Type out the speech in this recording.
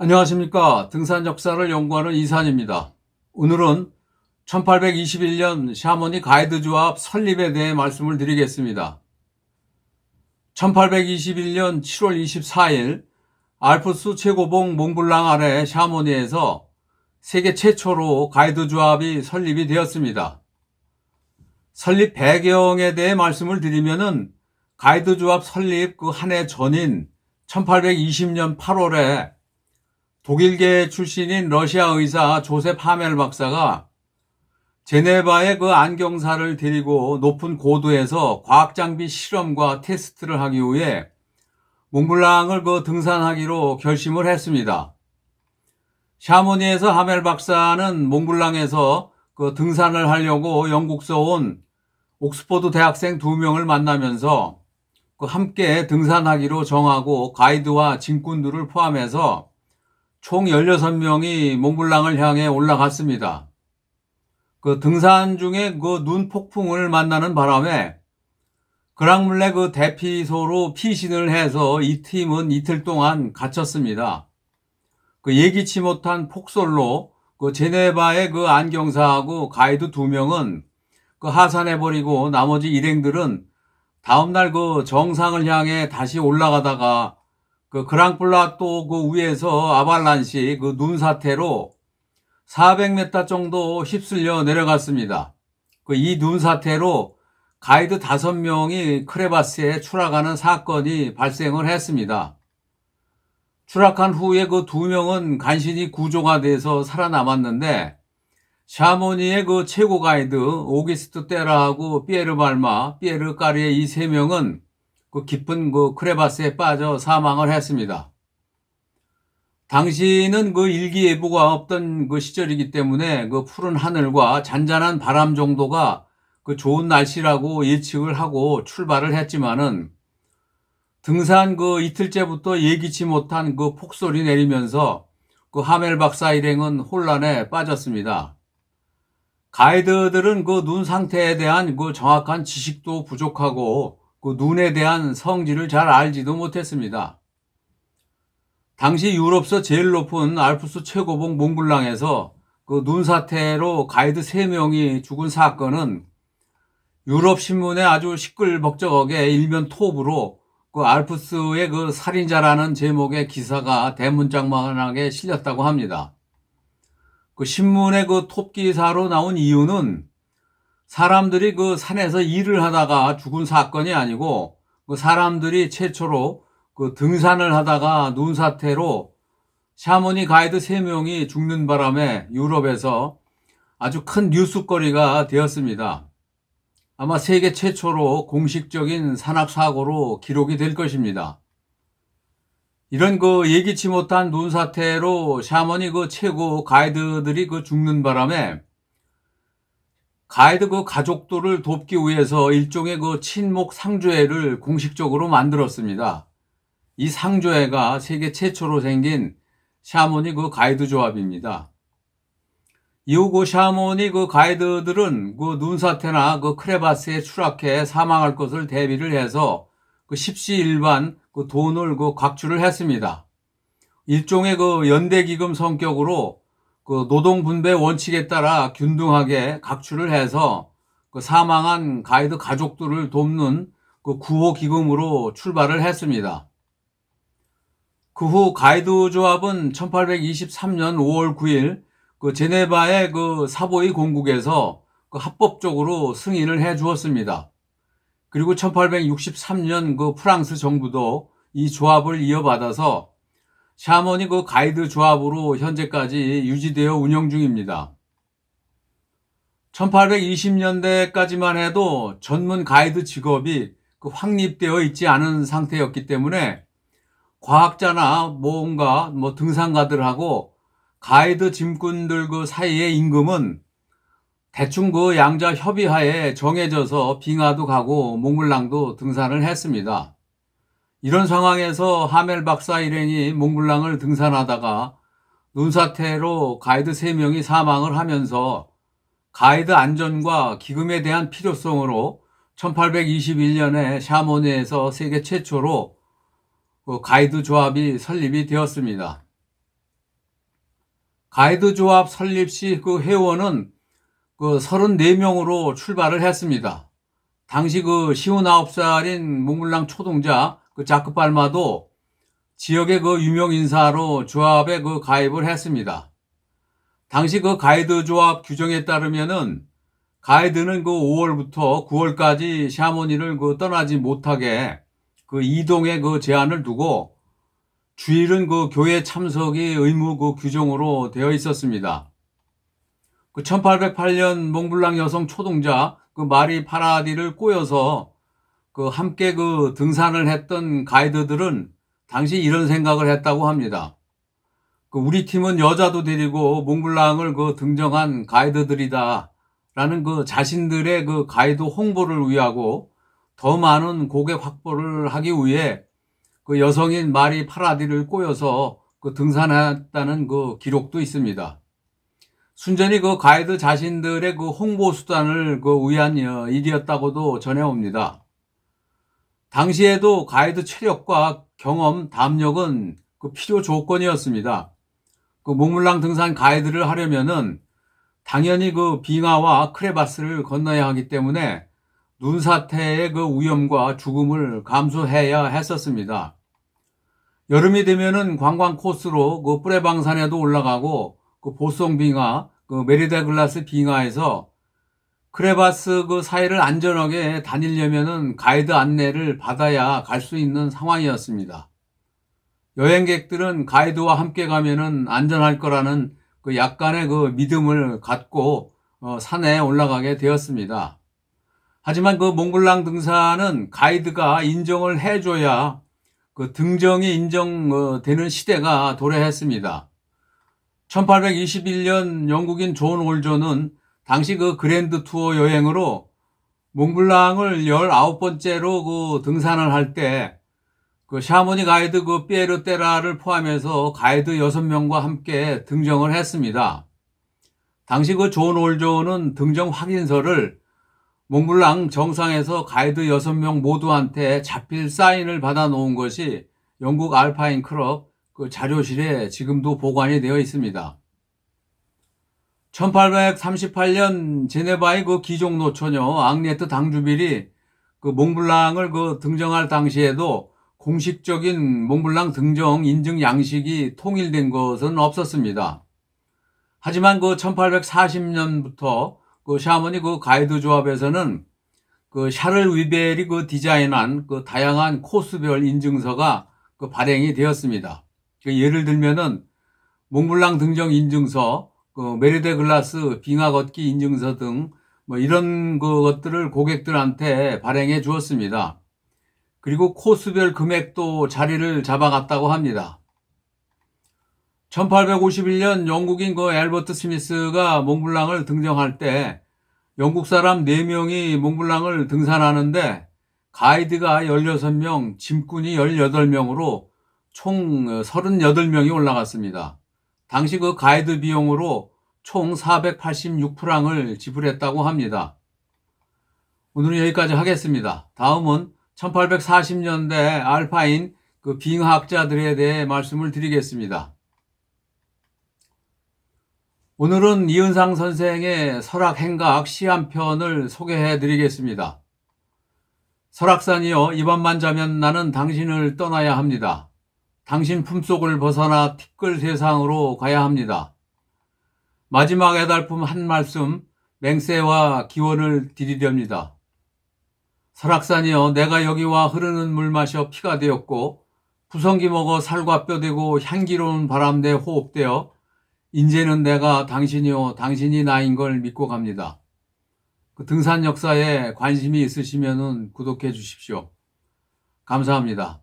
안녕하십니까. 등산 역사를 연구하는 이산입니다. 오늘은 1821년 샤머니 가이드 조합 설립에 대해 말씀을 드리겠습니다. 1821년 7월 24일 알프스 최고봉 몽블랑 아래 샤머니에서 세계 최초로 가이드 조합이 설립이 되었습니다. 설립 배경에 대해 말씀을 드리면은 가이드 조합 설립 그 한 해 전인 1820년 8월에 독일계 출신인 러시아 의사 조셉 하멜 박사가 제네바의 그 안경사를 데리고 높은 고도에서 과학장비 실험과 테스트를 하기 위해 몽블랑을 등산하기로 결심을 했습니다. 샤모니에서 하멜 박사는 몽블랑에서 등산을 하려고 영국서 온 옥스퍼드 대학생 2명을 만나면서 함께 등산하기로 정하고 가이드와 짐꾼들을 포함해서 총 16명이 몽블랑을 향해 올라갔습니다. 등산 중에 눈 폭풍을 만나는 바람에 그랑물레 대피소로 피신을 해서 이 팀은 이틀 동안 갇혔습니다. 예기치 못한 폭설로 제네바의 안경사하고 가이드 2명은 하산해버리고 나머지 일행들은 다음날 정상을 향해 다시 올라가다가 그랑플라또 위에서 아발란시 눈사태로 400m 정도 휩쓸려 내려갔습니다. 이 눈사태로 가이드 5명이 크레바스에 추락하는 사건이 발생을 했습니다. 추락한 후에 2명은 간신히 구조가 돼서 살아남았는데 샤모니의 최고 가이드 오기스트 테라하고 피에르 발마, 피에르 까리의 이 3명은 깊은 크레바스에 빠져 사망을 했습니다. 당시는 일기예보가 없던 시절이기 때문에 푸른 하늘과 잔잔한 바람 정도가 좋은 날씨라고 예측을 하고 출발을 했지만은 등산 이틀째부터 예기치 못한 폭설이 내리면서 하멜 박사 일행은 혼란에 빠졌습니다. 가이드들은 눈 상태에 대한 정확한 지식도 부족하고 눈에 대한 성질을 잘 알지도 못했습니다. 당시 유럽서 제일 높은 알프스 최고봉 몽블랑에서 눈사태로 가이드 3명이 죽은 사건은 유럽 신문에 아주 시끌벅적하게 일면 톱으로 알프스의 살인자라는 제목의 기사가 대문짝만하게 실렸다고 합니다. 신문의 톱 기사로 나온 이유는 사람들이 산에서 일을 하다가 죽은 사건이 아니고 사람들이 최초로 등산을 하다가 눈사태로 샤모니 가이드 3명이 죽는 바람에 유럽에서 아주 큰 뉴스거리가 되었습니다. 아마 세계 최초로 공식적인 산악사고로 기록이 될 것입니다. 이런 예기치 못한 눈사태로 샤머니 최고 가이드들이 죽는 바람에 가이드 가족들을 돕기 위해서 일종의 친목 상조회를 공식적으로 만들었습니다. 이 상조회가 세계 최초로 생긴 샤모니 가이드 조합입니다. 이후 샤모니 가이드들은 눈사태나 크레바스에 추락해 사망할 것을 대비를 해서 십시일반 돈을 각주를 했습니다. 일종의 연대기금 성격으로 노동분배 원칙에 따라 균등하게 각출을 해서 사망한 가이드 가족들을 돕는 구호기금으로 출발을 했습니다. 그 후 가이드 조합은 1823년 5월 9일 제네바의 사보이 공국에서 합법적으로 승인을 해 주었습니다. 그리고 1863년 프랑스 정부도 이 조합을 이어받아서 샤머니 가이드 조합으로 현재까지 유지되어 운영 중입니다. 1820년대까지만 해도 전문 가이드 직업이 확립되어 있지 않은 상태였기 때문에 과학자나 뭔가 등산가들하고 가이드 짐꾼들 사이의 임금은 대충 양자 협의하에 정해져서 빙하도 가고 몽블랑도 등산을 했습니다. 이런 상황에서 하멜 박사 일행이 몽블랑을 등산하다가 눈사태로 가이드 3명이 사망을 하면서 가이드 안전과 기금에 대한 필요성으로 1821년에 샤모니에서 세계 최초로 가이드 조합이 설립이 되었습니다. 가이드 조합 설립 시 그 회원은 34명으로 출발을 했습니다. 당시 59살인 몽블랑 초동자 자크 팔마도 지역의 유명 인사로 조합에 가입을 했습니다. 당시 가이드 조합 규정에 따르면은 가이드는 5월부터 9월까지 샤머니를 떠나지 못하게 이동의 제한을 두고 주일은 교회 참석이 의무 규정으로 되어 있었습니다. 1808년 몽블랑 여성 초동자 마리 파라디를 꼬여서 함께 등산을 했던 가이드들은 당시 이런 생각을 했다고 합니다. 우리 팀은 여자도 데리고 몽블랑을 등정한 가이드들이다 라는 자신들의 가이드 홍보를 위하고 더 많은 고객 확보를 하기 위해 여성인 마리 파라디를 꼬여서 등산했다는 기록도 있습니다. 순전히 가이드 자신들의 홍보 수단을 위한 일이었다고도 전해옵니다. 당시에도 가이드 체력과 경험, 담력은 필요 조건이었습니다. 몽블랑 등산 가이드를 하려면은 당연히 빙하와 크레바스를 건너야 하기 때문에 눈사태의 위험과 죽음을 감수해야 했었습니다. 여름이 되면은 관광 코스로 뿌레방산에도 올라가고 보송 빙하, 메리데 글라스 빙하에서 크레바스 사이를 안전하게 다니려면은 가이드 안내를 받아야 갈 수 있는 상황이었습니다. 여행객들은 가이드와 함께 가면은 안전할 거라는 약간의 믿음을 갖고 산에 올라가게 되었습니다. 하지만 몽블랑 등산은 가이드가 인정을 해줘야 등정이 인정되는 시대가 도래했습니다. 1821년 영국인 존 올존은 당시 그랜드 투어 여행으로 몽블랑을 19번째로 등산을 할 때 샤모니 가이드 피에르 테라를 포함해서 가이드 6명과 함께 등정을 했습니다. 당시 존 올존은 등정 확인서를 몽블랑 정상에서 가이드 6명 모두한테 자필 사인을 받아 놓은 것이 영국 알파인 클럽 자료실에 지금도 보관이 되어 있습니다. 1838년 제네바의 기종 노처녀 앙리에트 당주빌이 몽블랑을 등정할 당시에도 공식적인 몽블랑 등정 인증 양식이 통일된 것은 없었습니다. 하지만 1840년부터 샤머니 가이드 조합에서는 샤를 위벨이 디자인한 다양한 코스별 인증서가 발행이 되었습니다. 예를 들면은 몽블랑 등정 인증서, 메리데 글라스 빙하 걷기 인증서 등 이런 것들을 고객들한테 발행해 주었습니다. 그리고 코스별 금액도 자리를 잡아갔다고 합니다. 1851년 영국인 앨버트 스미스가 몽블랑을 등정할 때 영국 사람 4명이 몽블랑을 등산하는데 가이드가 16명, 짐꾼이 18명으로 총 38명이 올라갔습니다. 당시 가이드 비용으로 총 486프랑을 지불했다고 합니다. 오늘은 여기까지 하겠습니다. 다음은 1840년대 알파인 빙하학자들에 대해 말씀을 드리겠습니다. 오늘은 이은상 선생의 설악행각 시 한 편을 소개해 드리겠습니다. 설악산이여, 이 밤만 자면 나는 당신을 떠나야 합니다. 당신 품속을 벗어나 티끌 세상으로 가야 합니다. 마지막 애달품 한 말씀, 맹세와 기원을 드리렵니다. 설악산이여, 내가 여기와 흐르는 물 마셔 피가 되었고 부성기 먹어 살과 뼈 되고 향기로운 바람 내 호흡되어 인제는 내가 당신이요 당신이 나인 걸 믿고 갑니다. 등산 역사에 관심이 있으시면 구독해 주십시오. 감사합니다.